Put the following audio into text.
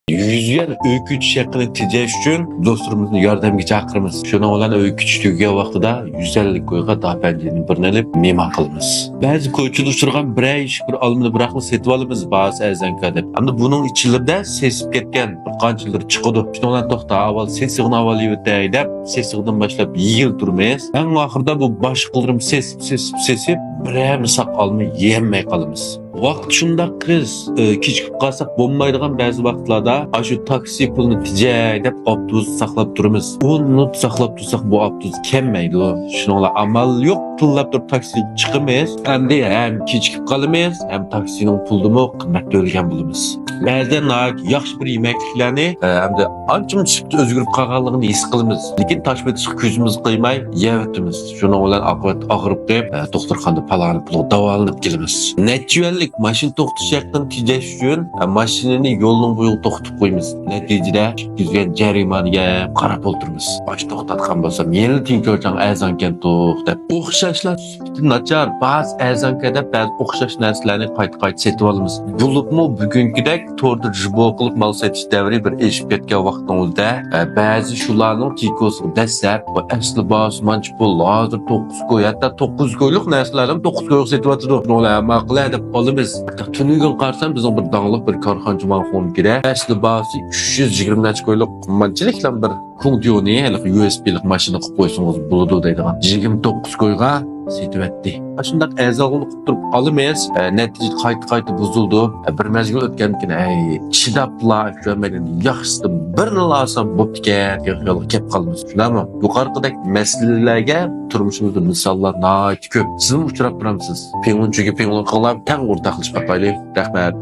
Yüzgen öyküç şeklini tejeş üçün dostlarımızın yardımcı çakırımız. Şuna olan öyküç tüge vaqtida 150 koyga dapencenin birini alıp mema kılımız. Bazı koyçulu sürgan bir iş bir alımını bırakma setip alımız bazı erzanka dep. Ama bunun içilerde sesip ketken bir kançıları çıkıdı. Şuna olan toxta aval sesiğin avali ötey dep sesiğinden başlap yiyil durmayız. En ahırda bu baş kıldırım sesip bir sak alımı yiyemmey kalımız. Vaqt şunda kız kechikib qalsak bo'lmaydigan ba'zi vaqtlarda shu taksi pulini tijay deb avtobus saqlab turamiz. 10 minut saqlab tursak bu avtobus kelmaydi. Shuningla amal yo'q, pullab turib taksi chiqamaymiz. Endi ham kechikib qolamiz, ham taksining pulini qimmat to'lagan bo'lamiz. Ba'zan yaxshi bir yemekliklarni hamda ancha-muncha o'zgarib qolganligini his qilamiz. Lekin tashbetishga ko'zimiz qo'ymay yevatimiz. Shuning bilan oqibat og'rib qolib, doktorxonada palani pul davolanib kelamiz. Necha mashina to'xtatishdan tejash uchun mashinani yo'lning bo'yiga to'xtatib qo'yamiz. Natijada yuzgan jarimaga qarab o'tiramiz. Bosh to'xtatgan bo'lsam, yana tinkochang azonkan to'xtab. O'xshashlar nachar, ba'zi azonkada ba'zi o'xshash narsalarni qayta setib olamiz. Bo'libmi bugungidek to'rda jibo qilib mal setish davri bir eshib ketgan vaqtimizda ba'zi shularning tikosini dastlab va asli ba'zi manch pul hozir 9 ko'y, hatto 9 ko'ylik narsalarni 9 ko'ylik setib o'tirdi. Ular maqlad deb olamiz. Tuni gün qarsam bizim bir dağlıq bir karxançı manxon gire. Əsli bazı 320 neçə koyluq qımmançılıkla bir kundiyoni, USB-lik maşını qıb qoysunuz buludu deydiğen. 29 koyga setib etdi. Şundaq əzalını qıptırıb alımız, nəticə qaytı buzuldu. Bir məzgil ötkənkin, çidapla, görməkdən yaxşısı birini alsam bu pikər, yo'q kep qalmız. Şunamı? Yuqarıdaki məsələlərə turmuşumuzda misallar nəhayət köp. Sizin uçurab duramsınız. Pengun çünki pengun qılab, tən ortaqlaşıb baxaylı. Rəhmət.